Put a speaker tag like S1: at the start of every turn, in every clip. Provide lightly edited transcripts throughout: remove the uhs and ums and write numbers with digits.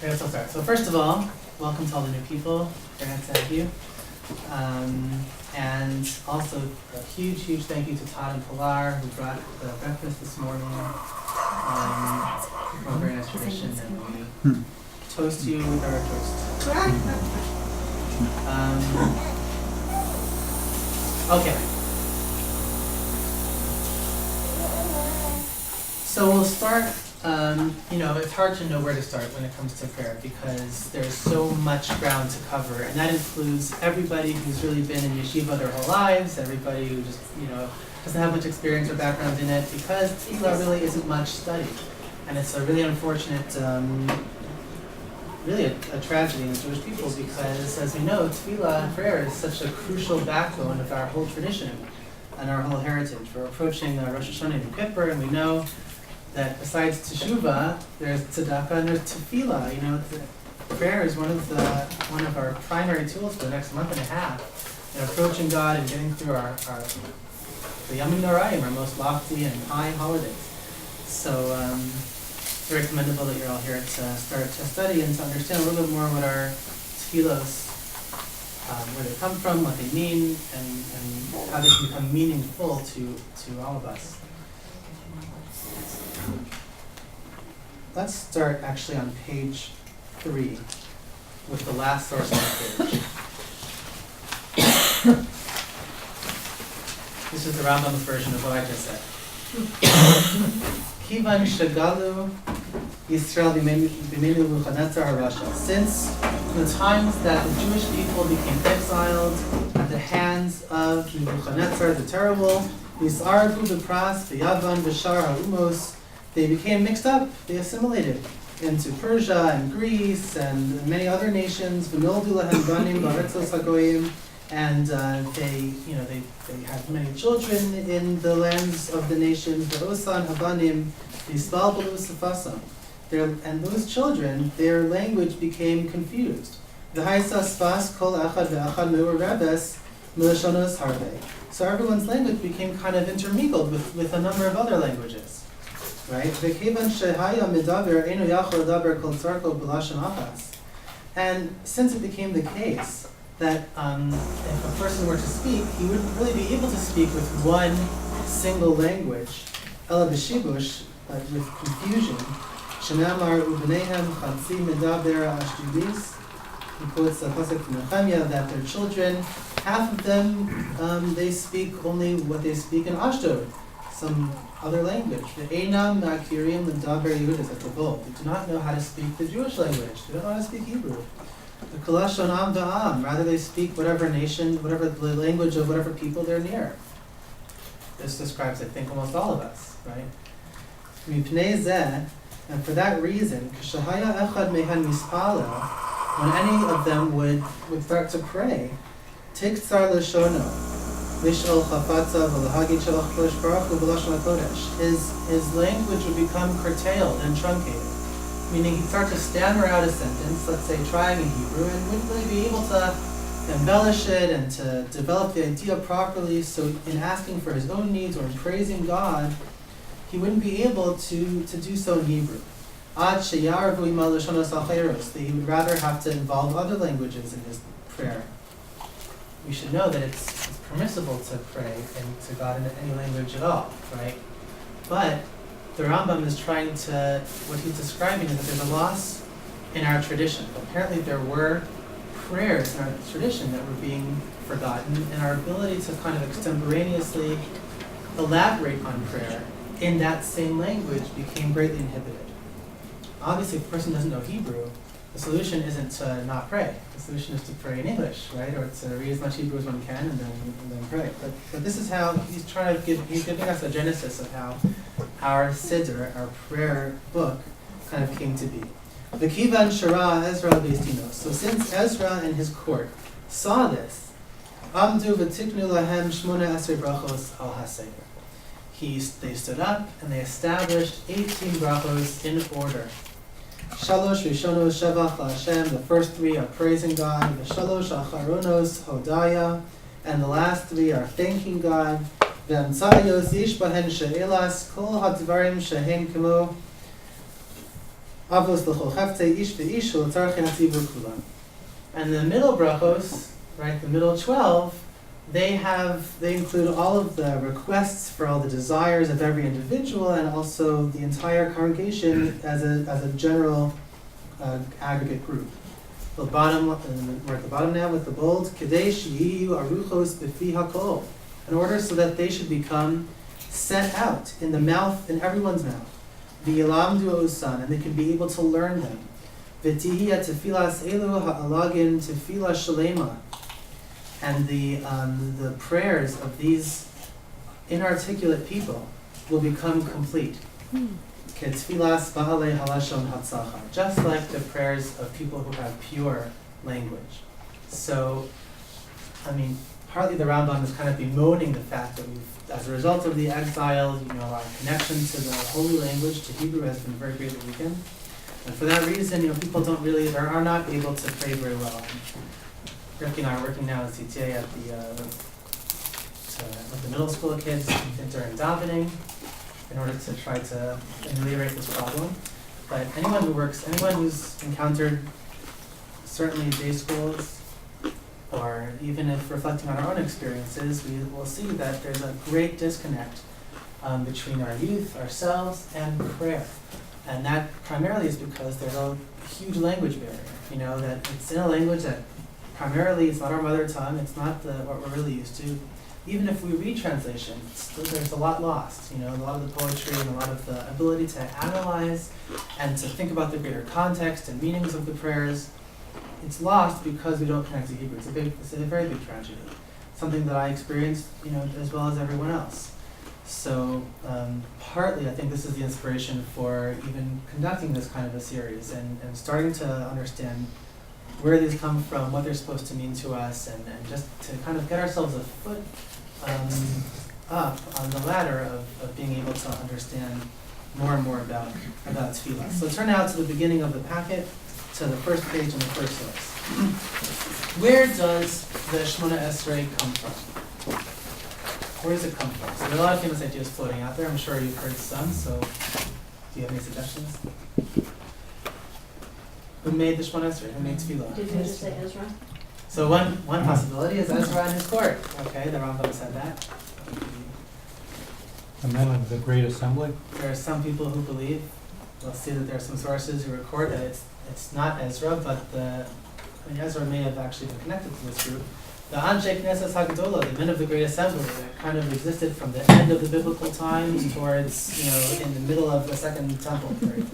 S1: I guess I'll start. So first of all, welcome to all the new people. Very nice to have you. And also a huge, huge thank you to Todd and Pilar who brought the breakfast this morning. From a very nice tradition, and we toast you with our toast. Okay. So we'll start. It's hard to know where to start when it comes to prayer because there's so much ground to cover, and that includes everybody who's really been in yeshiva their whole lives, everybody who just, doesn't have much experience or background in it, because tefillah really isn't much studied. And it's a really unfortunate, really a tragedy in the Jewish people because, as we know, tefillah, prayer, is such a crucial backbone of our whole tradition and our whole heritage. We're approaching Rosh Hashanah and Kippur, and we know that besides teshuvah, there's tzedakah and there's tefillah. Prayer is one of our primary tools for the next month and a half in approaching God and getting through the Yamim Noraim, our most lofty and high holidays. So it's very commendable that you're all here to start to study and to understand a little bit more what our tefillahs, where they come from, what they mean, and how they can become meaningful to all of us. Let's start actually on page 3 with the last source on the page. This is the Rambam's version of what I just said. Kivan shagalu Yisrael b'menu Nebuchadnezzar HaRasha. Since the times that the Jewish people became exiled at the hands of Nebuchadnezzar the Terrible, Yisargu b'pras v'yavan v'shar ha'umos, they became mixed up, they assimilated into Persia and Greece and many other nations, v'noldu lahem banim ba'aretzos hagoyim, and they had many children in the lands of the nations, v'osan habanim v'yisbalbalu sefasam. And those children, their language became confused. V'haisa sfas kol echad ve'echad me'urebes milashonos harbe. So everyone's language became kind of intermingled with a number of other languages. Right? And since it became the case that if a person were to speak, he wouldn't really be able to speak with one single language, ela b'shibush, but with confusion. Shenamar u'bneihem chatzi medaber ashdudis. He quotes the pasuk from Nehemiah that their children, half of them, they speak only what they speak in Ashdod, some other language. The Einam Nakirim Medaber Yehudas at the Vol. They do not know how to speak the Jewish language. They don't know how to speak Hebrew. The Kalashon Am Da'am. Rather, they speak whatever nation, whatever the language of whatever people they're near. This describes, I think, almost all of us, right? Mipnei zeh, and for that reason, K'shahaya Echad Mehan Mispalel, when any of them would start to pray, Tiktzar Lashono. His language would become curtailed and truncated, meaning he'd start to stammer out a sentence, let's say trying in Hebrew, and wouldn't really be able to embellish it and to develop the idea properly. So in asking for his own needs or in praising God, he wouldn't be able to do so in Hebrew. He would rather have to involve other languages in his prayer. We should know that it's permissible to pray to God in any language at all, right? But the Rambam is trying to, what he's describing is that there's a loss in our tradition. Apparently there were prayers in our tradition that were being forgotten, and our ability to kind of extemporaneously elaborate on prayer in that same language became greatly inhibited. Obviously, if a person doesn't know Hebrew, the solution isn't to not pray. The solution is to pray in English, right? Or to read as much Hebrew as one can and then pray. But this is how he's giving us a genesis of how our Siddur, our prayer book, kind of came to be. V'kivan shara Ezra v'estinos. So since Ezra and his court saw this, amdu v'tiknu lahem shmona esrei brachos al haseir. They stood up and they established 18 brachos in order. Shalosh Rishonos Shevach LaHashem, the first 3 are praising God. The Shalosh Acharonos Hodaya, and the last 3 are thanking God. V'amtzayos Yish Bahen She'elas Kol HaDvarim Shehem Kemo Avos l'chol cheftzei ish ve'ish l'tzarech hatzibur kulam. And the middle brachos, right, the middle 12, they include all of the requests for all the desires of every individual and also the entire congregation as a general aggregate group. We're at the bottom now with the bold, Kedei sheyiyu aruchos b'fi hakol, in order so that they should become set out in the mouth, in everyone's mouth. V'yilamdu osan, and they can be able to learn them. V'tihiyah tefilas elu ha'alagin tefila shalema, and the prayers of these inarticulate people will become complete. Ketfilas ba'alei halashon hatzachar, just like the prayers of people who have pure language. So, partly the Rambam is kind of bemoaning the fact that as a result of the exile, our connection to the holy language, to Hebrew, has been very greatly weakened. And for that reason, people are not able to pray very well. Rick and I are working now at CTA at with the middle school kids during davening in order to try to ameliorate this problem. But anyone who's encountered certainly day schools, or even if reflecting on our own experiences, we will see that there's a great disconnect between our youth, ourselves, and prayer. And that primarily is because there's a huge language barrier, that it's in a language that primarily it's not our mother tongue, it's not what we're really used to. Even if we read translations, there's a lot lost, a lot of the poetry and a lot of the ability to analyze and to think about the greater context and meanings of the prayers. It's lost because we don't connect to Hebrew. It's a very big tragedy. Something that I experienced, as well as everyone else. So partly I think this is the inspiration for even conducting this kind of a series and starting to understand where these come from, what they're supposed to mean to us, and just to kind of get ourselves a foot up on the ladder of being able to understand more and more about tefillah. So turn now to the beginning of the packet, to the first page and the first source. Where does the Shemona Esrei come from? Where does it come from? So there are a lot of famous ideas floating out there. I'm sure you've heard some, so do you have any suggestions? Who made the Shemona Esrei? Who made tefillah?
S2: Did you just say Ezra?
S1: So one possibility is Ezra and his court. Okay, the Rambam said that.
S3: The men of the Great Assembly?
S1: There are some people who believe, we'll see that there are some sources who record that it's not Ezra, but Ezra may have actually been connected to this group. The Anshe Knesset Hagdolah, the men of the Great Assembly, that kind of existed from the end of the biblical times towards, in the middle of the Second Temple period.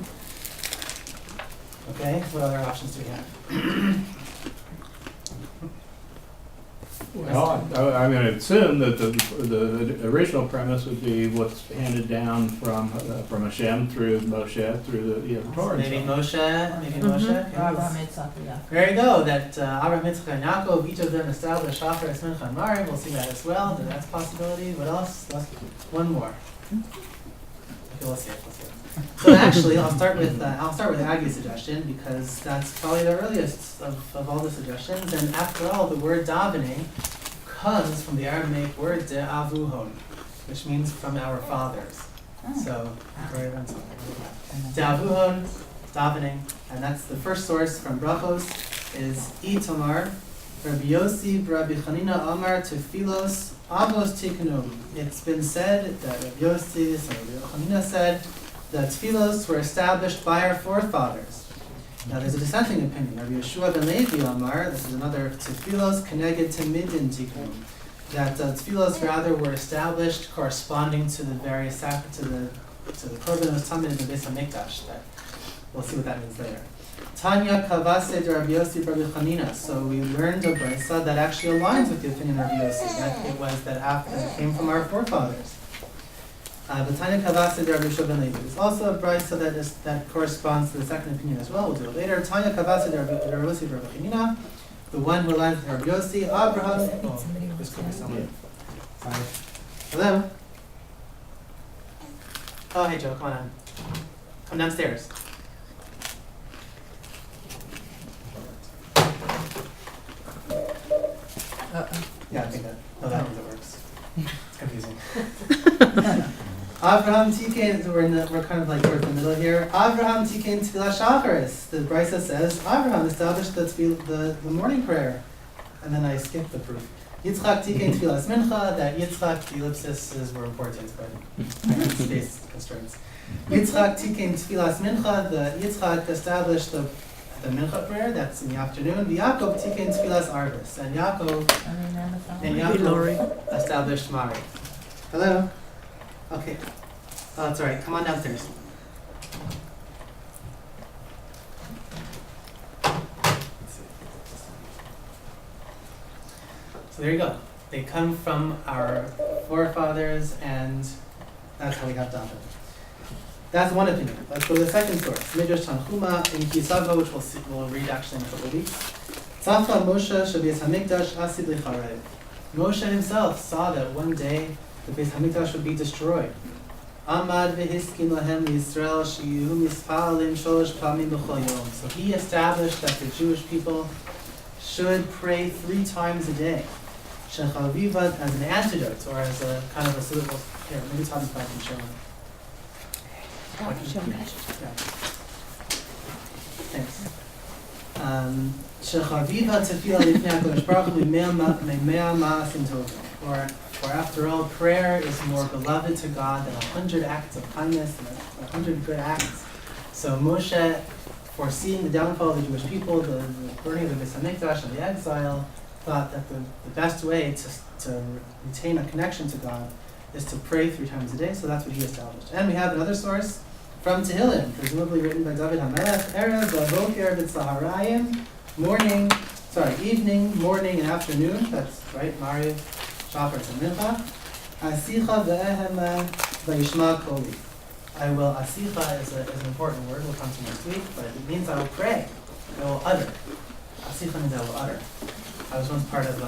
S1: Okay, what other options do we have?
S4: Well, I'm going to assume that the original premise would be what's handed down from Hashem through Moshe through the Torah.
S1: Maybe Moshe.
S2: Abraham Yitzchak, yeah.
S1: There you go. That Abraham, Yitzchak, and Yaakov, each of them established Shachar, Esmincha, and Maariv. We'll see that as well. That's a possibility. What else? One more. Okay, we'll see it. So actually, I'll start with Aggie's suggestion because that's probably the earliest of all the suggestions. And after all, the word davening comes from the Aramaic word de'avuhon, which means from our fathers. So, de'avuhon, davening, and that's the first source from Brachos is Itamar, Rabbi Yossi, Rabbi Chanina Amar Tefilos Avos Tiknum. It's been said that Rabbi Yossi and Rabbi Chanina said that tefillos were established by our forefathers. Now there's a dissenting opinion. Rabbi Yeshua ben Levi Amar, this is another tefillos keneged temidin tikkun, that tefillos rather were established corresponding to the various to the korban was tamid in the Beis Hamikdash. That we'll see what that means later. Tanya kavased Rabbi Yossi Rabbi Chanina. So we learned a brisa that actually aligns with the opinion of Rabbi Yossi, that it was that after it came from our forefathers. But Tanya Kavased Rabbi Yeshua ben Levi. There's also a brisa that corresponds to the second opinion as well. We'll do it later. Tanya Kavased Rabbi Yossi Rabbi Chanina, the one who aligns with Rabbi Yossi. Abraham. Oh, this could be someone. Sorry. Hello. Oh, hey Joe, come on. Come downstairs. Yeah, I think that. Oh, that means it works. It's confusing. Avraham Tikein, we're kind of like towards the middle here. Avraham Tikein Tefillah Shacharis. The Brisa says Avraham established the morning prayer. And then I skipped the proof. Yitzchak Tikein Tefillas Mincha. That Yitzchak, the ellipses were important, but I had space constraints. Yitzchak Tikein Tefillas Mincha. The Yitzchak established the Mincha prayer. That's in the afternoon. The Yaakov Tikein Tefillas Arvis. And Yaakov established Mari. Hello? Okay. Oh, it's alright. Come on downstairs. So there you go. They come from our forefathers, and that's how we have David. That's one opinion. Let's go to the second source. Midrash Tanchuma in Kisava, which we'll read actually in a couple of weeks. Tzafla Moshe Shabbos Hamikdash Asid Licharev. Moshe himself saw that one day the Beis Hamikdash would be destroyed. Amad v'hiskin lahem Yisrael sheyu mispalim sholosh pamim b'chol yom. So he established that the Jewish people should pray 3 times a day. Shechavivat as an antidote, or as a kind of a suitable. Here, maybe talk about and show him. Yeah. Thanks. Shechavivat tefillah lifnei HaKadosh Baruch Hu mimea ma'asim tovim. For after all, prayer is more beloved to God than 100 acts of kindness and 100 good acts. So Moshe, foreseeing the downfall of the Jewish people, the burning of the Beis Hamikdash and the exile, thought that the best way to retain a connection to God is to pray 3 times a day. So that's what he established. And we have another source from Tehillim, presumably written by David HaMelech, Erev v'boker v'tzaharayim, evening, morning, and afternoon. That's right, Mariv, Shacharis, and Mincha. Asicha ve'ehema v'yishma koli. Asicha is an important word, we'll come to next week, but it means I will pray, I will utter. Asicha means I will utter. I was once part of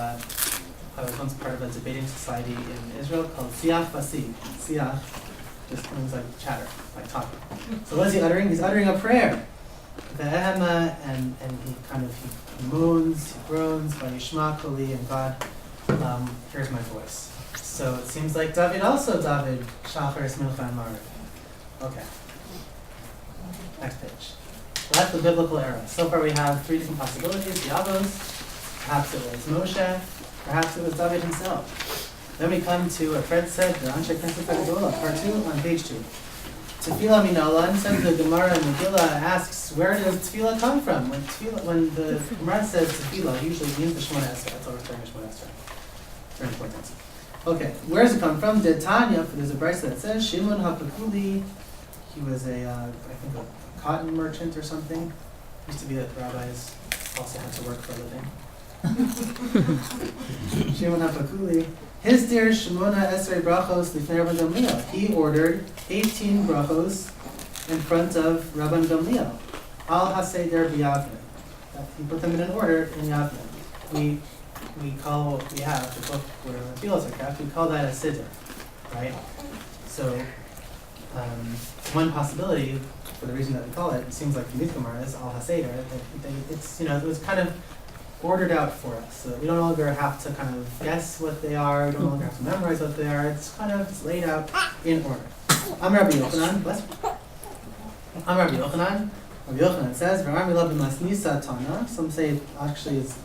S1: a debating society in Israel called Siach Vasi. Siach just means like chatter, like talking. So what is he uttering? He's uttering a prayer. Ve'ehema, and he moans, he groans, v'yishma koli, and God hears my voice. So it seems like David, Shacharis, Mincha, and Mariv. Okay. Next page. So that's the biblical era. So far we have 3 different possibilities. The Avos, perhaps it was Moshe, perhaps it was David himself. Then we come to what Fred said, the Anshe Knesset Gedolah, part 2 on page 2. Tefillah minalan, says the Gemara in Megillah, asks, where does tefillah come from? When the Gemara says tefillah, it usually means the Shemona Esrei. That's all we're saying, Shemona Esrei. Very important. Okay, where does it come from? The Tanya, there's a brisa that says, Shimon HaPakuli, he was a cotton merchant or something. Used to be that rabbis also had to work for a living. Shimon HaPakuli. His dear Shemona Esrei brachos lifnei Rabban Gamliel. He ordered 18 brachos in front of Rabban Gamliel. Al haseder b'Yavne. He put them in an order in Yavne. We call what we have, the book where the fields are kept, we call that a siddur, right? So one possibility, for the reason that we call it, it seems like the Gemara is al haseder. It was kind of ordered out for us, so we don't longer have to kind of guess what they are. We don't longer have to memorize what they are. It's laid out in order. I'm Rabbi Yochanan. Bless you. I'm Rabbi Yochanan. Rabbi Yochanan says, "V'rami lo b'masnisa tana." Some say actually it's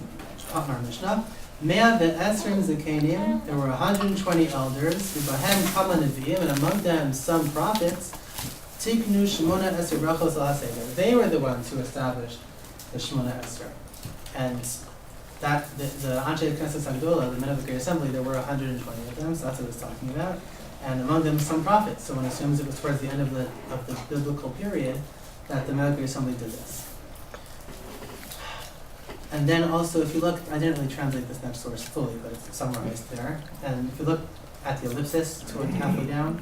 S1: taught in our Mishnah. Mea ve'esrim zekenim. There were 120 elders. V'bahem kama neviim, and among them some prophets. Tiknu shemona esrei brachos al haseder. They were the ones who established the Shemona Esrei. And that the Anshe Knesset Gedolah, the men of the Great Assembly, there were 120 of them, so that's what it's talking about. And among them some prophets. So one assumes it was towards the end of the biblical period that the men of the Great Assembly did this. And then also, if you look, I didn't really translate this next source fully, but it's summarized there. And if you look at the ellipsis, toward halfway down,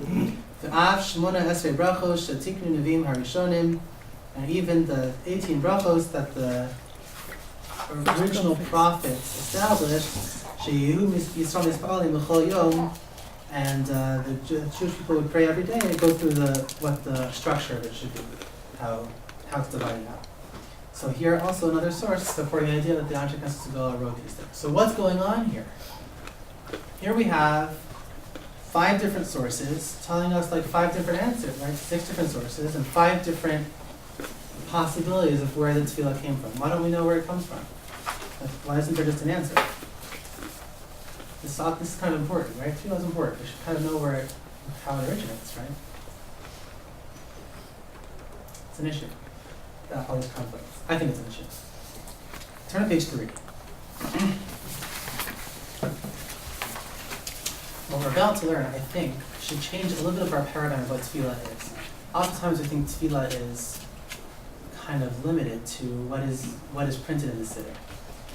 S1: the Av Shemona Esrei Brachos Shetiknu Nevim Harishonim, and even the 18 brachos that the original prophets established, and the Jewish people would pray every day and go through what the structure of it should be, how it's divided out. So here also another source for the idea that the Anshe Knesset Gedolah wrote these things. So what's going on here? Here we have 5 different sources telling us like 5 different answers, right? 6 different sources and 5 different possibilities of where the tefillah came from. Why don't we know where it comes from? Like, why isn't there just an answer? This is kind of important, right? Tefillah is important. We should kind of know how it originates, right? It's an issue. All these conflicts. I think it's an issue. Turn to page 3. What we're about to learn, I think, should change a little bit of our paradigm of what tefillah is. Oftentimes we think tefillah is kind of limited to what is printed in the siddur.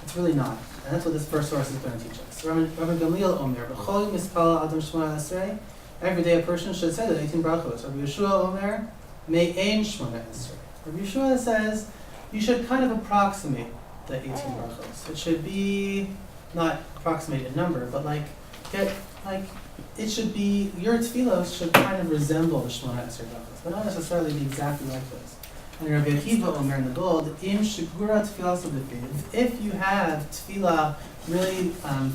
S1: It's really not. And that's what this first source is going to teach us. Rabbi Gamliel Omer, B'chol mispal adam shmona esrei, every day a person should say the 18 brachos. Rabbi Yeshua Omer, me'ein shmona esrei. Rabbi Yeshua says you should kind of approximate the 18 brachos. It should be not approximate in number, but it should be, your tefillos should kind of resemble the Shemona Esrei brachos, but not necessarily be exactly like those. And Rabbi Akiva Omer in the gold, im shigura tefillah sodifiv, if you have tefillah really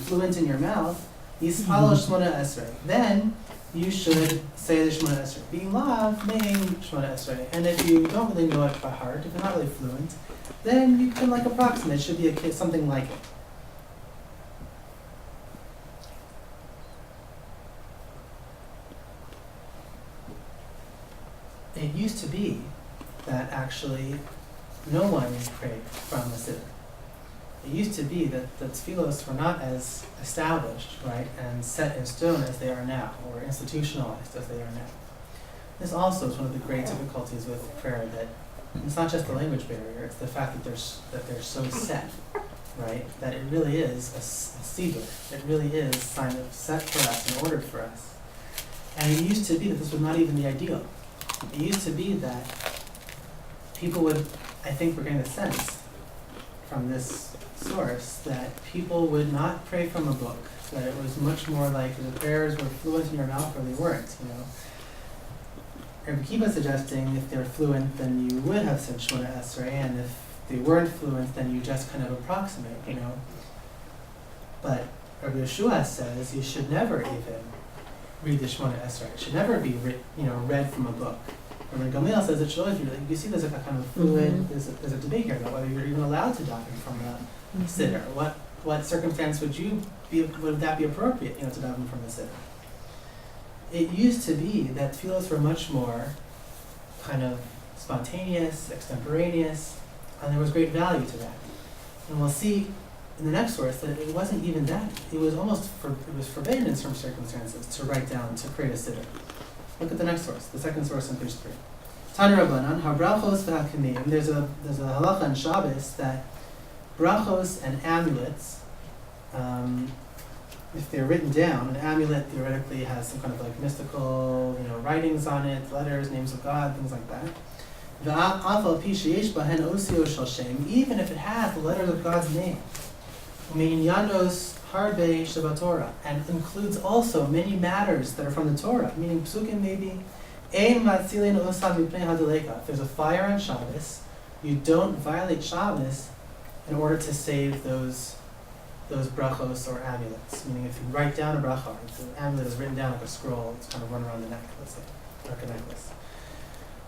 S1: fluent in your mouth, yispalo Shemona Esrei, then you should say the Shemona Esrei. Being lav, meaning Shemona Esrei. And if you don't really know it by heart, if you're not really fluent, then you can approximate. It should be something like it. It used to be that actually no one prayed from the siddur. It used to be that the tefillos were not as established, right, and set in stone as they are now, or institutionalized as they are now. This also is one of the great difficulties with prayer, that it's not just the language barrier, it's the fact that they're so set, right, that it really is a siddur. It really is kind of set for us and ordered for us. And it used to be that this was not even the ideal. It used to be that people would, I think we're getting the sense from this source, that people would not pray from a book, that it was much more like the prayers were fluent in your mouth or they weren't, Rabbi Akiva suggesting if they were fluent, then you would have said Shemona Esrei, and if they weren't fluent, then you just kind of approximate, But Rabbi Yeshua says you should never even read the Shemona Esrei. It should never be read from a book. Rabbi Gamliel says it should always be. You see, there's a kind of fluid. There's a debate here about whether you're even allowed to daven from a siddur. What circumstance would that be appropriate? To daven from the siddur. It used to be that tefillos were much more kind of spontaneous, extemporaneous, and there was great value to that. And we'll see in the next source that it wasn't even that. It was forbidden in some circumstances to write down, to create a siddur. Look at the next source, the second source on page 3. Tanu Rabbanan, habrachos v'hakamim. There's a halacha in Shabbos that brachos and amulets, if they're written down, an amulet theoretically has some kind of mystical, writings on it, letters, names of God, things like that. V'afal pi sheyesh bahen osio shel shem, even if it has the letters of God's name. U'minyanos harbe shebatorah, and includes also many matters that are from the Torah, meaning psukim maybe. Ein matzilin osad mipnei hadaleka. If there's a fire on Shabbos, you don't violate Shabbos in order to save those brachos or amulets. Meaning if you write down a bracha, if the amulet is written down like a scroll, it's kind of run around the neck, let's say, like a necklace.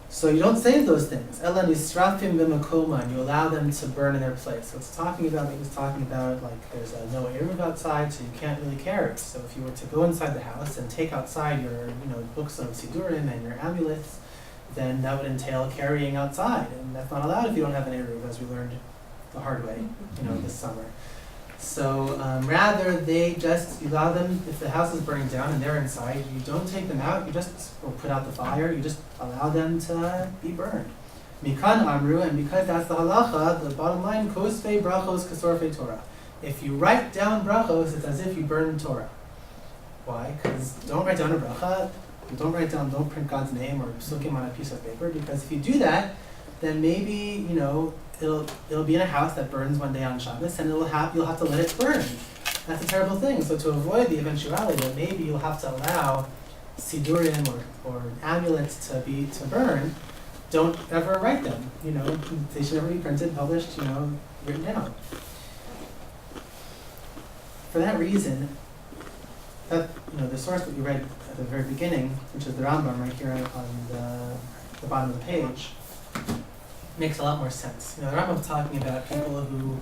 S1: So you don't save those things. Ela nisrafim b'makoma, and you allow them to burn in their place. So it's talking about there's no eruv outside, so you can't really carry. So if you were to go inside the house and take outside your books of sidurim and your amulets, then that would entail carrying outside, and that's not allowed if you don't have an eruv, as we learned the hard way, this summer. So rather, you allow them, if the house is burning down and they're inside, you don't take them out, or put out the fire, you just allow them to be burned. Mikan amru, and because that's the halacha, the bottom line, kosvei brachos kasorfei Torah. If you write down brachos, it's as if you burn Torah. Why? Because don't write down a bracha, don't print God's name or psukim on a piece of paper, because if you do that, then maybe, it'll be in a house that burns one day on Shabbos, and you'll have to let it burn. That's a terrible thing. So to avoid the eventuality that maybe you'll have to allow sidurim or amulets to burn, don't ever write them. They should never be printed, published, written down. For that reason, that, the source that we read at the very beginning, which is the Rambam right here on the bottom of the page, makes a lot more sense. The Rambam's talking about people who,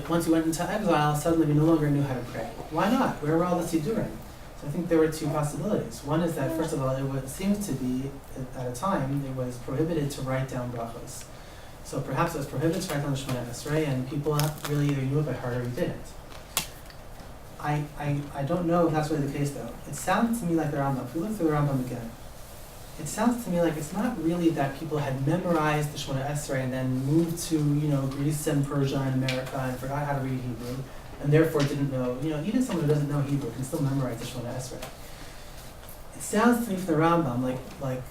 S1: once you went into exile, suddenly we no longer knew how to pray. Why not? Where were all the Sidurim? So I think there were two possibilities. One is that, first of all, it seems to be, at a time, it was prohibited to write down brachos. So perhaps it was prohibited to write down the Shemona Esrei, and people really either knew it by heart or you didn't. I don't know if that's really the case, though. It sounds to me like the Rambam, if we look through the Rambam again, it sounds to me like it's not really that people had memorized the Shemona Esrei and then moved to, Greece and Persia and America and forgot how to read Hebrew, and therefore didn't know, even someone who doesn't know Hebrew can still memorize the Shemona Esrei. It sounds to me from the Rambam like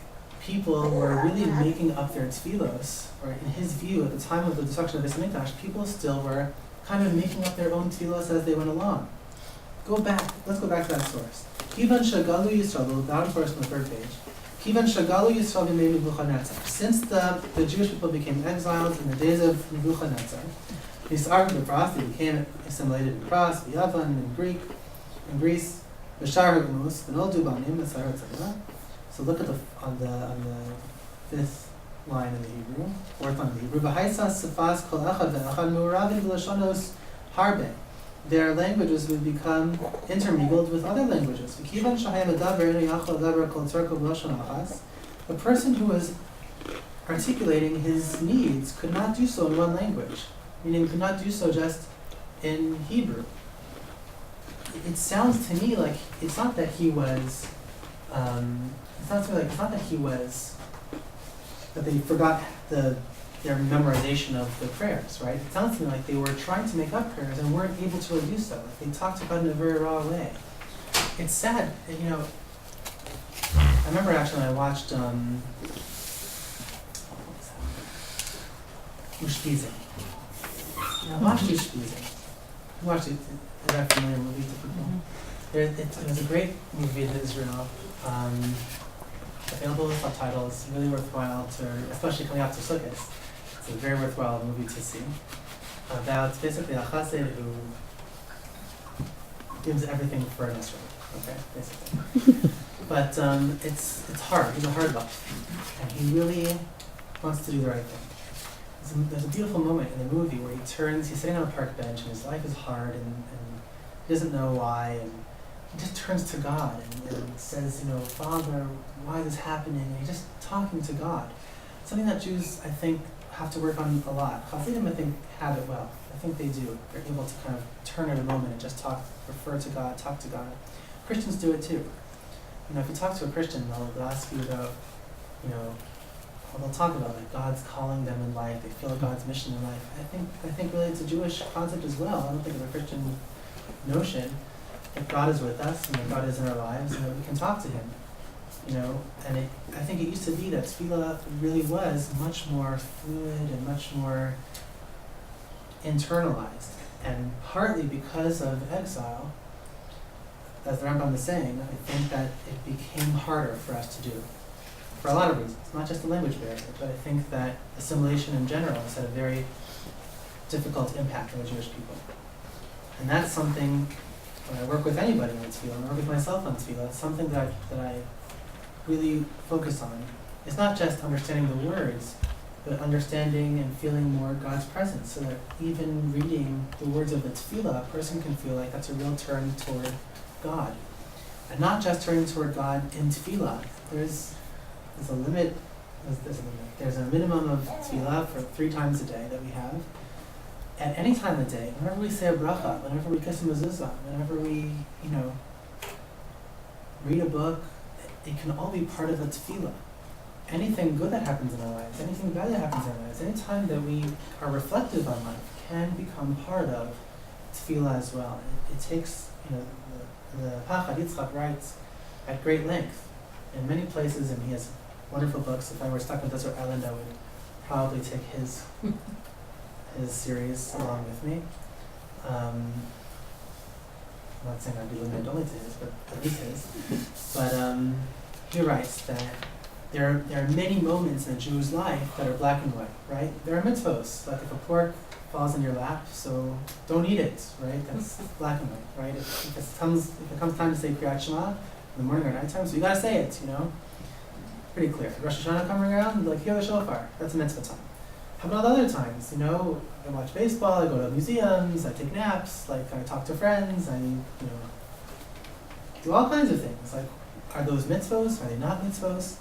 S1: people were really making up their tefillos, or in his view, at the time of the destruction of the Beis Hamikdash, people still were kind of making up their own tefillos as they went along. Let's go back to that source. Kivan Shagalu Yisrael, down first on the third page. Kivan Shagalu Yisrael b'mei Nebuchadnezzar. Since the Jewish people became exiled in the days of Nebuchadnezzar, Yisarg b'Pras, they became assimilated in Pras, Yavan, in Greece, B'Shar Ha'Umus, V'Noldu Banim, etc., etc. So look at on the fifth line in the Hebrew, fourth line in the Hebrew. V'Haisa Sefas Kol Echad Ve'Echad Mu'uravin V'Lashonos Harbe. Their languages would become intermingled with other languages. A person who was articulating his needs could not do so in one language, meaning could not do so just in Hebrew. It sounds to me like it's not that he was, that they forgot their memorization of the prayers, right? It sounds to me like they were trying to make up prayers and weren't able to really do so. They talked about it in a very raw way. It's sad, I remember actually when I watched Ushpizing. I watched Ushpizing. I watched it, is that familiar movie to people? It was a great movie in Israel. Available with subtitles, really worthwhile especially coming out to Sukkot. It's a very worthwhile movie to see. About basically a chassid who gives everything for an Israel. Okay, basically. But it's hard. He's a hard life, and he really wants to do the right thing. There's a beautiful moment in the movie where he's sitting on a park bench, and his life is hard, and he doesn't know why, and he just turns to God and says, Father, why is this happening? And he's just talking to God. Something that Jews, I think, have to work on a lot. Hasidim, I think, have it well. I think they do. They're able to kind of turn at a moment and just refer to God, talk to God. Christians do it too. If you talk to a Christian, they'll ask you about, they'll talk about like God's calling them in life. They feel God's mission in life. I think really it's a Jewish concept as well. I don't think it's a Christian notion that God is with us and that God is in our lives and that we can talk to Him. And I think it used to be that tefillah really was much more fluid and much more internalized. And partly because of exile, as the Rambam is saying, I think that it became harder for us to do. For a lot of reasons, not just the language barrier, but I think that assimilation in general has had a very difficult impact on the Jewish people. And that's something, when I work with anybody on tefillah, and I work with myself on tefillah, it's something that I really focus on. It's not just understanding the words, but understanding and feeling more God's presence, so that even reading the words of the tefillah, a person can feel like that's a real turn toward God. And not just turning toward God in tefillah. There's a limit, there's a minimum of tefillah for 3 times a day that we have. At any time of the day, whenever we say a bracha, whenever we kiss a mezuzah, whenever we, read a book, it can all be part of a tefillah. Anything good that happens in our lives, anything bad that happens in our lives, any time that we are reflective on life can become part of tefillah as well. It takes, the Pachad Yitzchak writes at great length in many places, and he has wonderful books. If I were stuck on Desert Island, I would probably take his series along with me. I'm not saying I'd be limited only to his, but at least his. But he writes that there are many moments in a Jew's life that are black and white, right? There are mitzvos, like if a pork falls in your lap, so don't eat it, right? That's black and white, right? If it comes time to say Kriyat Shema in the morning or nighttime, so you gotta say it, Pretty clear. Rosh Hashanah coming around, like, hear the shofar. That's a mitzvah time. How about other times? I watch baseball, I go to museums, I take naps, like, I talk to friends, I, do all kinds of things. Like, are those mitzvos? Are they not mitzvos?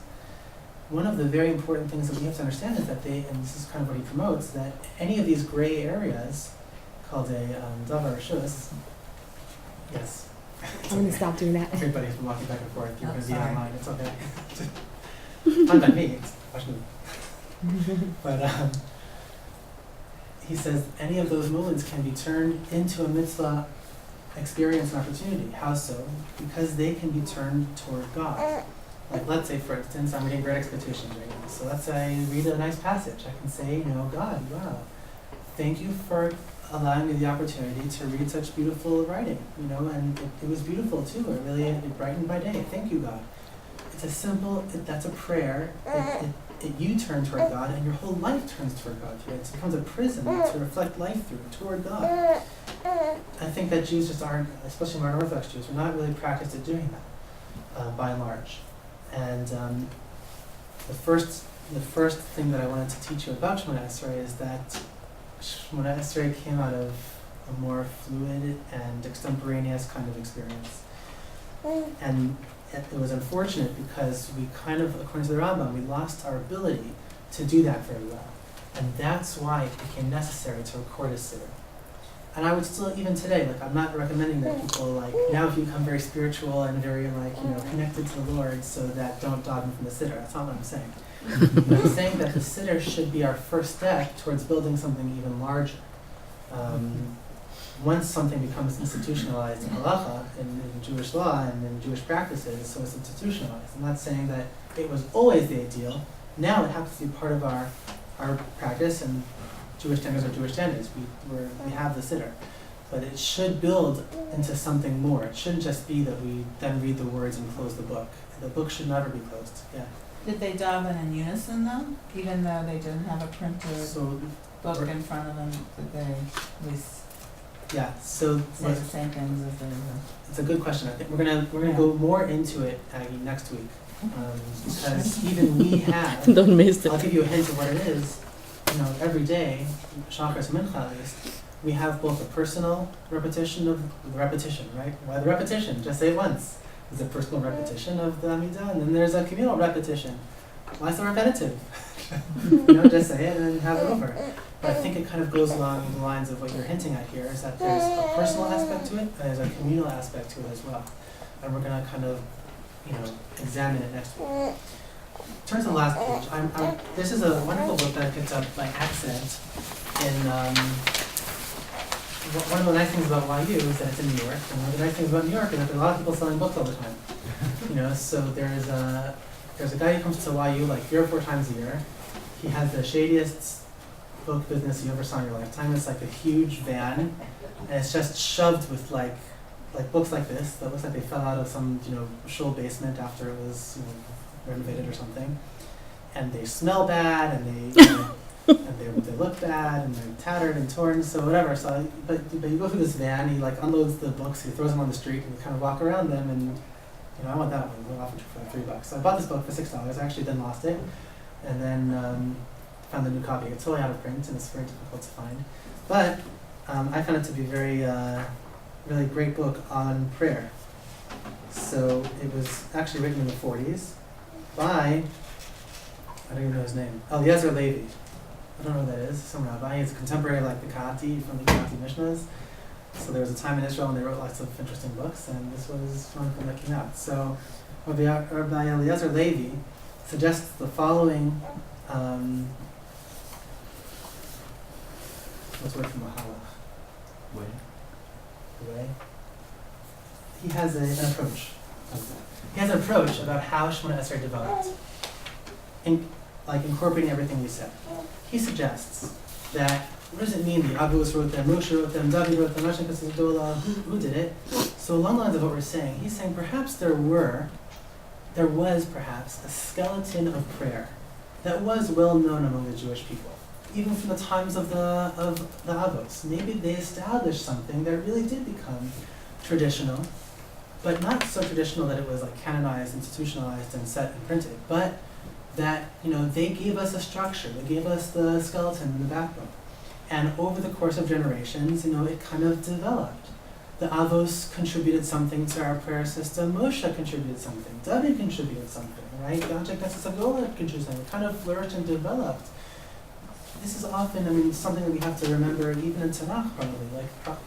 S1: One of the very important things that we have to understand is that and this is kind of what he promotes, that any of these gray areas, called a davar rishus, yes.
S5: I'm gonna stop doing that.
S1: Everybody's been walking back and forth. You're
S2: Oh,
S1: going to be
S2: sorry.
S1: online. It's okay. Not by me. It's question. But he says any of those moments can be turned into a mitzvah experience and opportunity. How so? Because they can be turned toward God. Like, let's say, for instance, I'm reading Great Expectations right now. So let's say I read a nice passage. I can say, God, wow, thank you for allowing me the opportunity to read such beautiful writing, and it was beautiful too. It brightened my day. Thank you, God. It's a simple, that's a prayer. You turn toward God, and your whole life turns toward God. Right? It becomes a prism to reflect life through, toward God. I think that Jews just aren't, especially modern Orthodox Jews, we're not really practiced at doing that, by and large. And the first thing that I wanted to teach you about Shemona Esrei is that Shemona Esrei came out of a more fluid and extemporaneous kind of experience. And it was unfortunate because we kind of, according to the Rambam, we lost our ability to do that very well. And that's why it became necessary to record a siddur. And I would still, even today, I'm not recommending that people, now if you become very spiritual and very, connected to the Lord, so that don't daven from the siddur. That's not what I'm saying. But I'm saying that the siddur should be our first step towards building something even larger. Once something becomes institutionalized in halacha, in Jewish law and in Jewish practices, so it's institutionalized. I'm not saying that it was always the ideal. Now it happens to be part of our practice, and Jewish standards are Jewish standards. We have the siddur. But it should build into something more. It shouldn't just be that we then read the words and close the book. The book should never be closed. Yeah.
S2: Did they daven in unison though? Even though they didn't have a printed
S1: So,
S2: book in front of them, did they at least
S1: yeah. So
S2: say the same things as they were?
S1: it's a good question. I think we're gonna go more into it, Aggie, next week, because even we have.
S5: Don't miss
S1: I'll
S5: it.
S1: give you a hint of what it is. Every day, Shacharis Mincha at least, we have both a personal repetition of the repetition, right? Why the repetition? Just say it once. There's a personal repetition of the Amidah, and then there's a communal repetition. Why so repetitive? Just say it and then have it over. But I think it kind of goes along the lines of what you're hinting at here, is that there's a personal aspect to it, and there's a communal aspect to it as well. And we're going to kind of, examine it next week. Turn to the last page. This is a wonderful book that I picked up by accident. One of the nice things about YU is that it's in New York, and one of the nice things about New York is that there are a lot of people selling books all the time. So there's a guy who comes to YU like 3 or 4 times a year. He has the shadiest book business you ever saw in your lifetime. It's like a huge van, and it's just shoved with like books like this that looks like they fell out of some shul basement after it was renovated or something. And they smell bad, and they look bad, and they're tattered and torn, so whatever. So, but you go through this van, he unloads the books, he throws them on the street, and you kind of walk around them, and I want that one. We'll offer it for $3. So I bought this book for $6. I actually then lost it, and then found the new copy. It's totally out of print, and it's very difficult to find. But I found it to be very, really great book on prayer. So it was actually written in the 40s by, I don't even know his name, Eliezer Levi. I don't know who that is, some rabbi. He's a contemporary like the Kati from the Kati Mishnahs. So there was a time in Israel when they wrote lots of interesting books, and this was one of them that came out. So Rabbi Eliezer Levi suggests the following, what's the word for mahalach? Way? He has an approach. He has an approach about how Shemona Esrei developed, incorporating everything we said. He suggests that, what does it mean the Avos wrote them, Moshe wrote them, David wrote them, Moshe Kassadola, who did it? So along the lines of what we're saying, he's saying perhaps there was perhaps a skeleton of prayer that was well known among the Jewish people. even from the times of the Avos. Maybe they established something that really did become traditional, but not so traditional that it was like canonized, institutionalized, and set and printed, but that, you know, they gave us a structure, they gave us the skeleton and the backbone. And over the course of generations, you know, it kind of developed. The Avos contributed something to our prayer system, Moshe contributed something, David contributed something, right? Yontek Nesasagola contributed something. It kind of flourished and developed. This is often, I mean, something that we have to remember even in Tanakh probably. Like,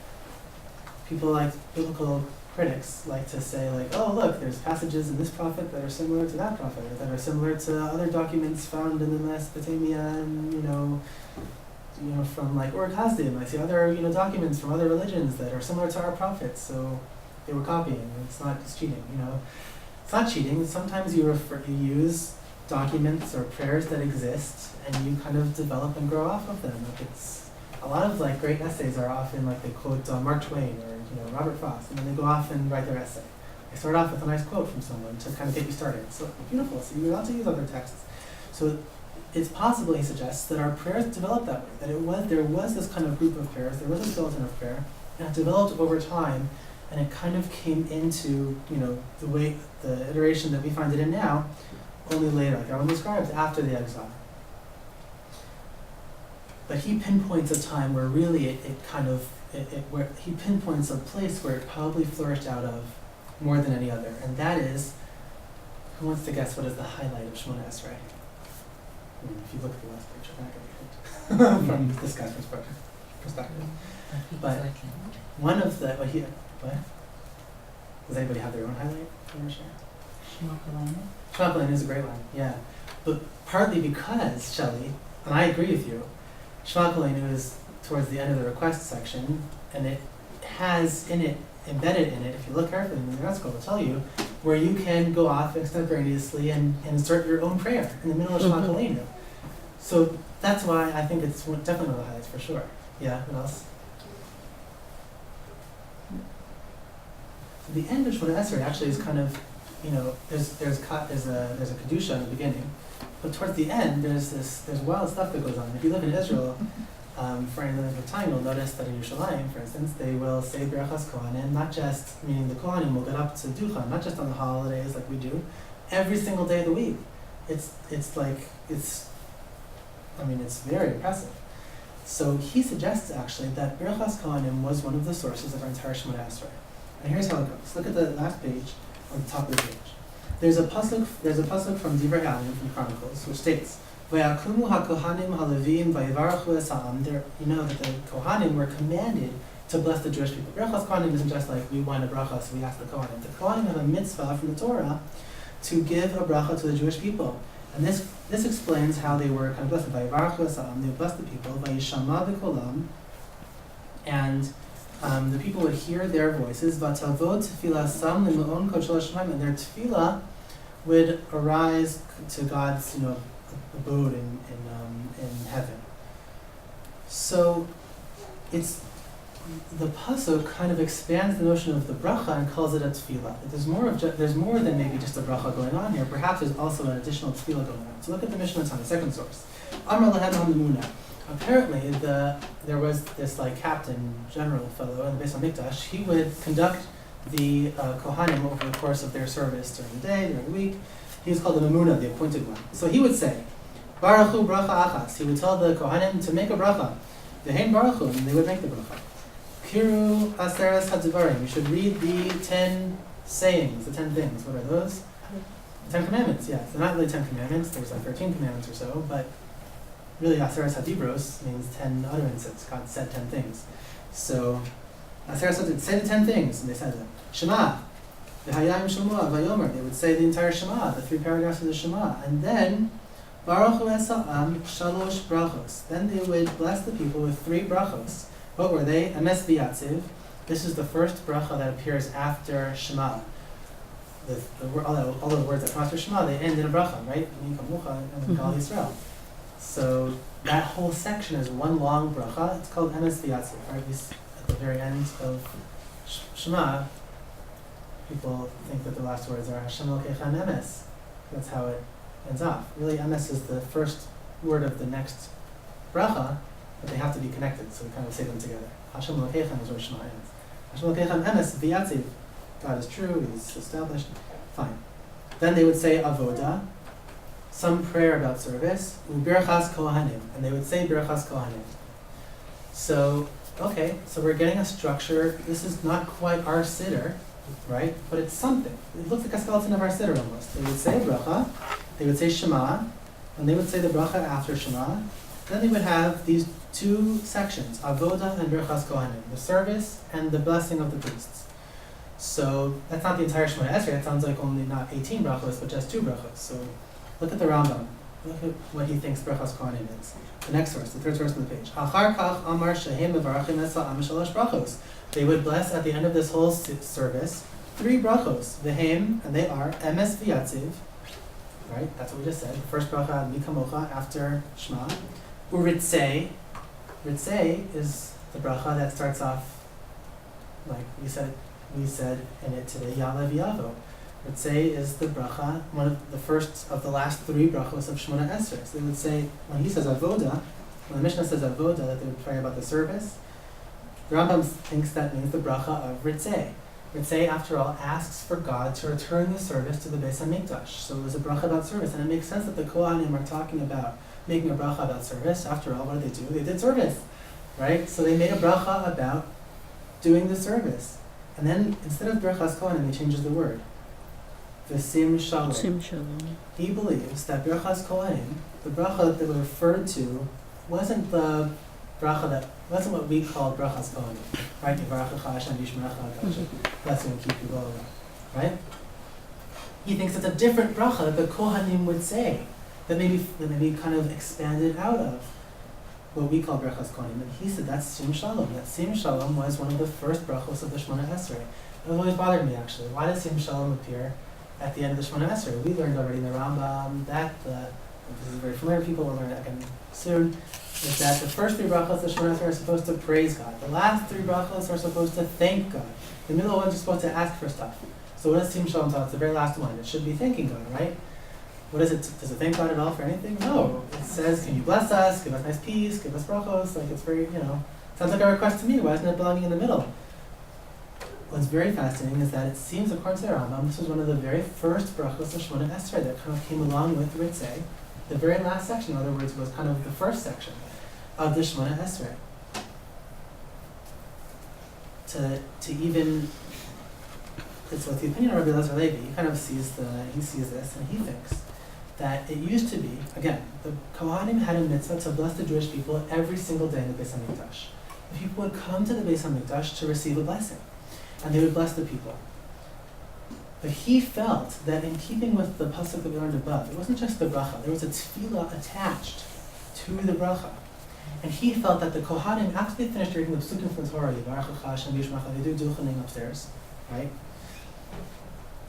S1: people like biblical critics like to say like, oh look, there's passages in this prophet that are similar to that prophet, or that are similar to other documents found in the Mesopotamia and, you know, from like Ur Kasdim. I see other, you know, documents from other religions that are similar to our prophets, so they were copying. It's not just cheating, you know. It's not cheating. Sometimes you use documents or prayers that exist and you kind of develop and grow off of them. Like it's a lot of like great essays are often like they quote Mark Twain or, you know, Robert Frost, and then they go off and write their essay. They start off with a nice quote from someone to kind of get you started. So beautiful. So you're allowed to use other texts. So it's possible, he suggests, that our prayers developed that way. That there was this kind of group of prayers, there was a skeleton of prayer, and it developed over time, and it kind of came into, you know, the iteration that we find it in now, only later, like everyone describes, after the exile. But he pinpoints a time where really where he pinpoints a place where it probably flourished out of more than any other, and that is, who wants to guess what is the highlight of Shemona Esrei? I mean, if you look at the last picture, that could be from this guy's perspective. But one of the, what? Does anybody have their own highlight you want to share? Shemakelenu is a great one, yeah. But partly because, Shelley, and I agree with you, Shemakelenu is towards the end of the request section, and it has in it, embedded in it, if you look carefully in the article, it'll tell you, where you can go off extemporaneously and insert your own prayer in the middle of Shemakelenu. So that's why I think it's definitely one of the highlights for sure. Yeah, what else? The end of Shemona Esrei actually is kind of, you know, there's a kedusha in the beginning, but towards the end there's wild stuff that goes on. If you live in Israel, for any length of time, you'll notice that in Yerushalayim, for instance, they will say Birchas Kohanim, not just, meaning the Kohanim will get up to Ducha, not just on the holidays like we do, every single day of the week. It's very impressive. So he suggests actually that Birchas Kohanim was one of the sources of our entire Shemona Esrei. And here's how it goes. Look at the last page, on the top of the page. There's a pasuk from Divrei Hayamim from Chronicles, which states, "Vayakumu haKohanim haLevim vayivarachu es ha'am." You know that the Kohanim were commanded to bless the Jewish people. Birchas Kohanim isn't just like we want a bracha, so we ask the Kohanim. The Kohanim have a mitzvah from the Torah to give a bracha to the Jewish people, and this explains how they were kind of blessed. Vayivarachu es ha'am, they blessed the people. Vayishama v'kolam, and the people would hear their voices. Vatavot tefillasam l'me'on kodshel Hashemayim, and their tefillah would arise to God's, you know, abode in heaven. So it's the pasuk kind of expands the notion of the bracha and calls it a tefillah. There's more than maybe just a bracha going on here. Perhaps there's also an additional tefillah going on. So look at the Mishnah Torah, the second source. Amar lahem ha'memuna. Apparently, there was this like captain, general fellow in the Beis Hamikdash. He would conduct the Kohanim over the course of their service during the day, during the week. He was called the Memuna, the appointed one. So he would say, Baruchu bracha achas. He would tell the Kohanim to make a bracha. Dehein baruchu, and they would make the bracha. Kiru aseres hadvarim. You should read the 10 sayings, the 10 things. What are those? 10 commandments, yes. They're not really 10 commandments. There's like 13 commandments or so, but really aseres hadibros means 10 utterances. God said 10 things. So aseres hadibros, say the 10 things, and they said them. Shema. V'hayayim Shemua v'yomer. They would say the entire Shema, the 3 paragraphs of the Shema, and then Baruch Hu es ha'am shalosh brachos. Then they would bless the people with 3 brachos. What were they? Emes v'yatziv. This is the first bracha that appears after Shema. All the words that come after Shema, they end in a bracha, right? And Gal Yisrael. So that whole section is one long bracha. It's called Emes v'yatziv. Right? At the very end of Shema, people think that the last words are Hashem Elokecha Emes. That's how it ends off. Really, Emes is the first word of the next bracha, but they have to be connected, so we kind of say them together. Hashem Elokeichem is where Shema ends. Hashem Elokeichem emes v'yatziv. God is true, He's established. Fine. Then they would say avoda, some prayer about service, u'birchas kohanim, and they would say birchas kohanim. So, okay, so we're getting a structure. This is not quite our siddur, right? But it's something. It looks like a skeleton of our siddur almost. They would say bracha, they would say Shema, and they would say the bracha after Shema. Then they would have these two sections, avoda and birchas kohanim, the service and the blessing of the priests. So that's not the entire Shemona Esrei. It sounds like only not 18 brachos, but just 2 brachos. So look at the Rambam. Look at what he thinks birchas kohanim is. The next verse, the 3rd verse on the page. Achar kach amar shehem mevarachim esal am shalosh brachos. They would bless at the end of this whole service 3 brachos. Vehem, and they are emes v'yatziv. Right, that's what we just said. The first bracha, mi kamocha, after Shema. Uritzei. Ritzei is the bracha that starts off like we said in it today, Ya'aleh v'yavo. Ritzei is the bracha, one of the first of the last 3 brachos of Shemona Esrei. So they would say, when he says avoda, when the Mishnah says avoda, that they would pray about the service, the Rambam thinks that means the bracha of Ritzei. Ritzei, after all, asks for God to return the service to the Beis HaMikdash. So it was a bracha about service, and it makes sense that the Kohanim are talking about making a bracha about service. After all, what did they do? They did service, right? So they made a bracha about doing the service. And then, instead of Birchas Kohanim, he changes the word. V'sim Shalom.
S5: Sim Shalom.
S1: He believes that Birchas Kohanim, the bracha that was referred to, wasn't the bracha that, wasn't what we call Birchas Kohanim. Right? Yivarechecha Hashem v'yishmerecha, God should bless you and keep you well. Right? He thinks it's a different bracha that the Kohanim would say, that maybe kind of expanded out of what we call Birchas Kohanim. And he said that's Sim Shalom. That Sim Shalom was one of the first brachos of the Shemona Esrei. It always bothered me actually. Why does Sim Shalom appear at the end of the Shemona Esrei? We learned already in the Rambam that this is very familiar. People will learn it again soon. Is that the first 3 brachos of the Shemona Esrei are supposed to praise God. The last 3 brachos are supposed to thank God. The middle ones are supposed to ask for stuff. So what does Sim Shalom tell us? The very last one. It should be thanking God, right? What is it? Does it thank God at all for anything? No. It says, can you bless us? Give us nice peace. Give us brachos. Like, it's very, sounds like a request to me. Why isn't it belonging in the middle? What's very fascinating is that it seems, according to the Rambam, this was one of the very first brachos of Shemona Esrei that kind of came along with Ritzei. The very last section, in other words, was kind of the first section of the Shemona Esrei. To even, it's with the opinion of Rabbi Elazar Levi, he kind of sees this and he thinks that it used to be, again, the Kohanim had a mitzvah to bless the Jewish people every single day in the Beis HaMikdash. The people would come to the Beis HaMikdash to receive a blessing, and they would bless the people. But he felt that in keeping with the pasuk that we learned above, it wasn't just the bracha, there was a tefillah attached to the bracha. And he felt that the Kohanim, after they finished reading the psukim from the Torah, Yivarechecha Hashem v'yishmerecha, they do duchening upstairs, right,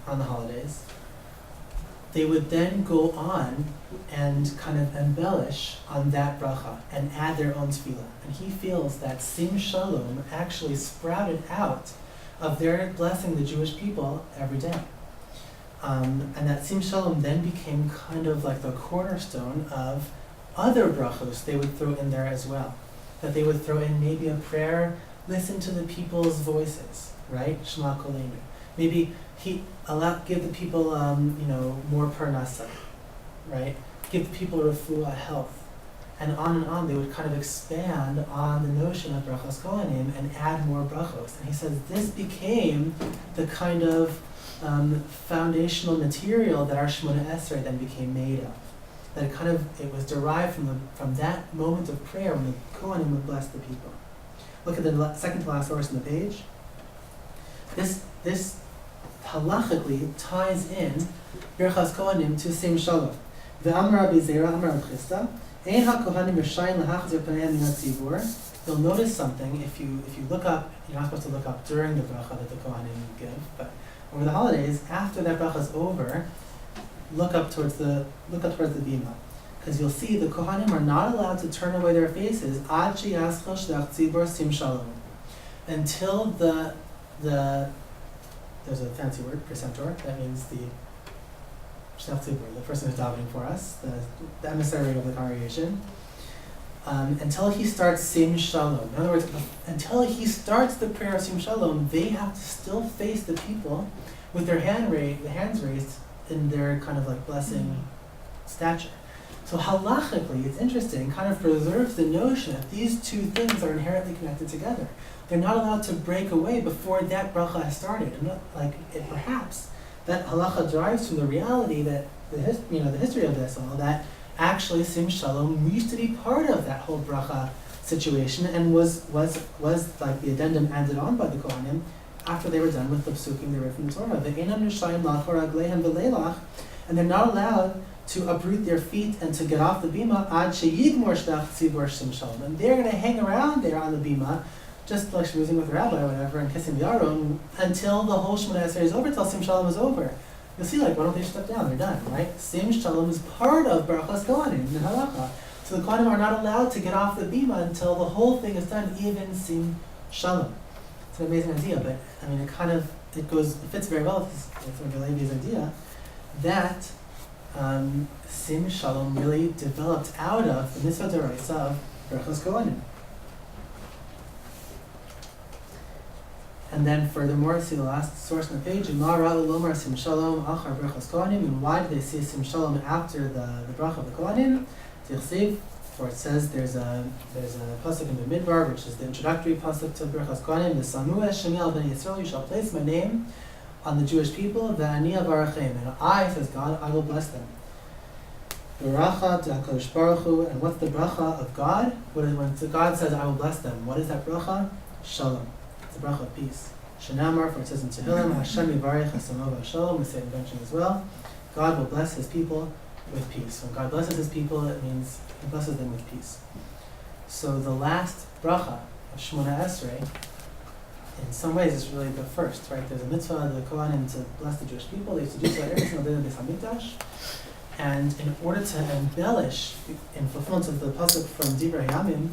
S1: on the holidays, they would then go on and kind of embellish on that bracha and add their own tefillah. And he feels that Sim Shalom actually sprouted out of their blessing the Jewish people every day. And that Sim Shalom then became kind of like the cornerstone of other brachos they would throw in there as well. That they would throw in maybe a prayer, listen to the people's voices, right? Shema Kolenu. Maybe give the people, more parnasa, right? Give the people refuah, health. And on, they would kind of expand on the notion of brachos kohanim and add more brachos. And he says this became the kind of foundational material that our Shemona Esrei then became made of. That it was derived from that moment of prayer when the kohanim would bless the people. Look at the second to last verse on the page. This halachically ties in Birchas Kohanim to Sim Shalom. Ve'amar Rabbi Zera, Amar Rabbi Chisda, Ein ha-kohanim rishayim lahachzir paneim min hatzibur. You'll notice something if you look up. You're not supposed to look up during the bracha that the Kohanim give, but over the holidays, after that bracha is over, look up towards the bima, because you'll see the Kohanim are not allowed to turn away their faces ad sheyaschal shlach tzibur sim shalom, until the there's a fancy word, precentor, that means the shlach tzibur, the person who's davening for us, the emissary of the congregation. until he starts Sim Shalom. In other words, until he starts the prayer of Sim Shalom, they have to still face the people with their hands raised in their kind of like blessing stature. So halachically, it's interesting, kind of preserves the notion that these two things are inherently connected together. They're not allowed to break away before that bracha has started. And perhaps that halacha derives from the reality that the history of this all, that actually Sim Shalom used to be part of that whole bracha situation and was like the addendum added on by the Kohanim after they were done with the psukim they read from the Torah. Ve'enam nishayim lachor ragleihem v'leilach, and they're not allowed to uproot their feet and to get off the bima ad sheyigmor shlach tzibor Sim Shalom. And they're going to hang around there on the bima, just like schmoozing with the rabbi or whatever, and kissing the aron, until the whole Shemona Esrei is over, till Sim Shalom is over. You'll see, why don't they step down? They're done, right? Sim Shalom is part of Barachas Kohanim in the halacha. So the Kohanim are not allowed to get off the bima until the whole thing is done, even Sim Shalom. It's an amazing idea, but it fits very well with Rabbi Levi's idea that Sim Shalom really developed out of the mitzvah d'oraisa of Barachas Kohanim. And then furthermore, see the last source on the page, and why do they say Sim Shalom after the bracha of the Kohanim? For it says there's a pasuk in the Midbar, which is the introductory pasuk to Brachas Kohanim, the Samu Shemi al Bnei Yisrael, you shall place my name on the Jewish people, Ve'ani avarachem, and I, says God, I will bless them. Baracha d'HaKadosh Baruch Hu, and what's the bracha of God? When God says I will bless them, what is that bracha? Shalom. It's a bracha of peace. Shanamar, for it says in Tehillim, Hashem yivarech hasamo v'shalom, we say it in Benjamin as well. God will bless His people with peace. When God blesses His people, it means He blesses them with peace. So the last bracha of Shemona Esrei, in some ways, is really the first, right? There's a mitzvah of the Kohanim to bless the Jewish people. They used to do so every single day of the Beis Hamikdash. And in order to embellish, in fulfillment of the pasuk from Divrei Yamim,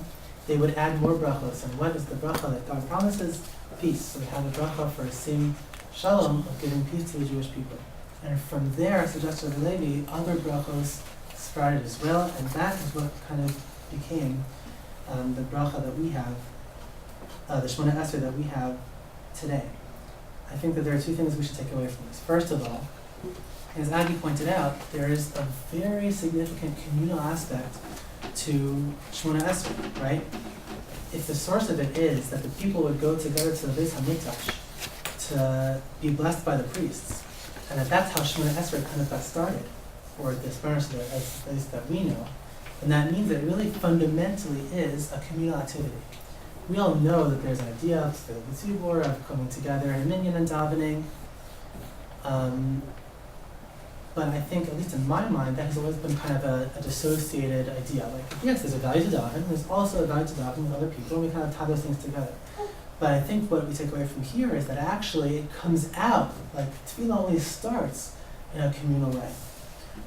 S1: they would add more brachos. And what is the bracha that God promises? Peace. So we have a bracha for Sim Shalom, of giving peace to the Jewish people. And from there, suggested Rabbi Levi, other brachos sprouted as well, and that is what kind of became the bracha that we have, the Shemona Esrei that we have today. I think that there are two things we should take away from this. First of all, as Aggie pointed out, there is a very significant communal aspect to Shemona Esrei, right? If the source of it is that the people would go together to the Beis Hamikdash to be blessed by the priests, and that's how Shemona Esrei kind of got started, or the Spanish at least that we know, and that means it really fundamentally is a communal activity. We all know that there's an idea of the tzibur, of coming together in a minyan and davening, but I think, at least in my mind, that has always been kind of a dissociated idea. Like, yes, there's a value to daven, there's also a value to daven with other people, and we kind of tie those things together. But I think what we take away from here is that actually it comes out, like tefillah only starts in a communal way.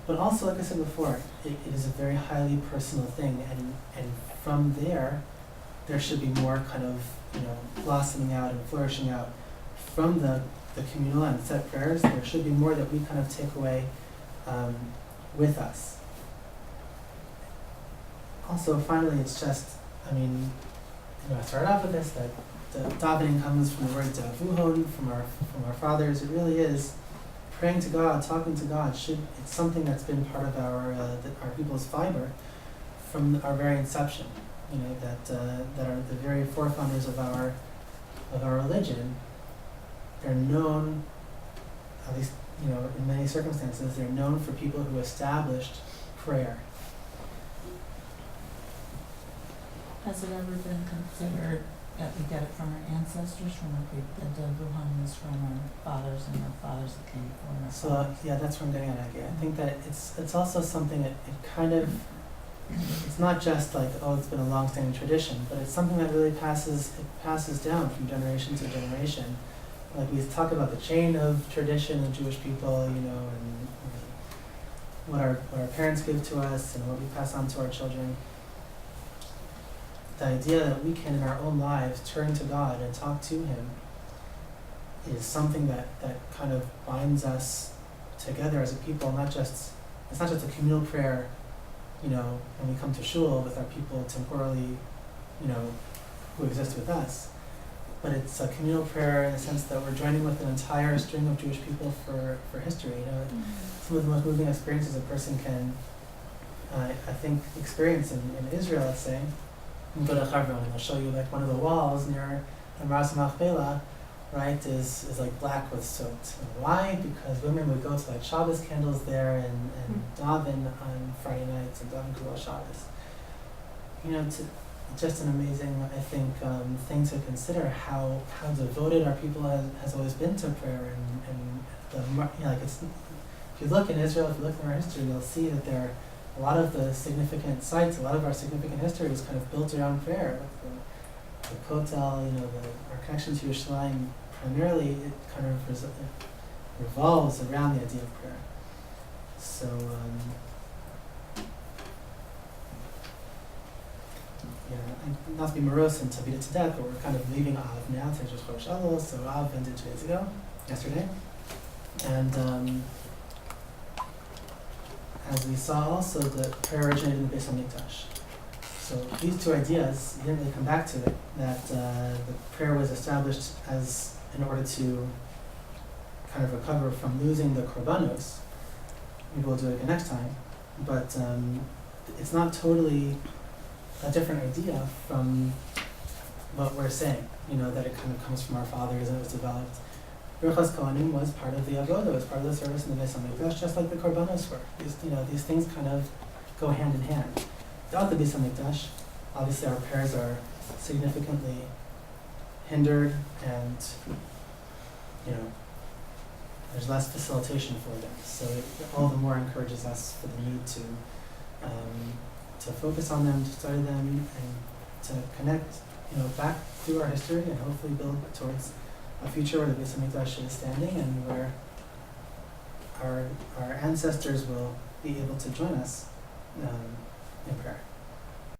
S1: But also, like I said before, it is a very highly personal thing, and from there should be more kind of, blossoming out and flourishing out from the communal and set prayers. There should be more that we kind of take away with us. Also, finally, it's just, I started off with this, that the davening comes from the word davuhon, from our fathers. It really is praying to God, talking to God. It's something that's been part of our people's fiber from our very inception. That are the very forefathers of our religion. They're known, at least in many circumstances, they're known for people who established prayer.
S2: Has it ever been considered that we get it from our ancestors, from our people, that the Wuhan is from our fathers and our fathers that came before us?
S1: So yeah, that's where I'm getting at. I think that it's also something that it kind of, it's not just like, it's been a long-standing tradition, but it's something that really passes down from generation to generation. Like we talk about the chain of tradition of Jewish people, and what our parents give to us and what we pass on to our children. The idea that we can in our own lives turn to God and talk to Him is something that kind of binds us together as a people. It's not just a communal prayer when we come to shul with our people temporally, who exist with us. But it's a communal prayer in the sense that we're joining with an entire string of Jewish people for history. Some of the most moving experiences a person can, I think, experience in Israel, let's say. You can go to Hebron and I'll show you like one of the walls near Maras Machpelah, right, is like black with soot. And why? Because women would go to like Shabbos candles there and daven on Friday nights and daven Kula Shabbos. Just an amazing, I think, thing to consider how devoted our people has always been to prayer if you look in Israel, if you look in our history, you'll see that there are a lot of the significant sites, a lot of our significant history was kind of built around prayer. Like the Kotel, our connection to Yerushalayim, primarily it kind of revolves around the idea of prayer. So, and not to be morose and to beat it to death, but we're kind of leaving Av now. Today's just Chodesh Elul, so Av ended 2 days ago, yesterday. And as we saw also, the prayer originated in the Beis HaMikdash. So these two ideas, you didn't really come back to it, that the prayer was established as in order to kind of recover from losing the korbanos. Maybe we'll do it again next time. But it's not totally a different idea from what we're saying, that it kind of comes from our fathers and it was developed. Birchas Kohanim was part of the Avodah, was part of the service in the Beis HaMikdash, just like the Korbanos were. These things kind of go hand in hand. Without the Beis HaMikdash, obviously our prayers are significantly hindered and, there's less facilitation for them. So it all the more encourages us for the need to focus on them, to study them, and to connect, back through our history and hopefully build towards a future where the Beis HaMikdash is standing and where our ancestors will be able to join us in prayer.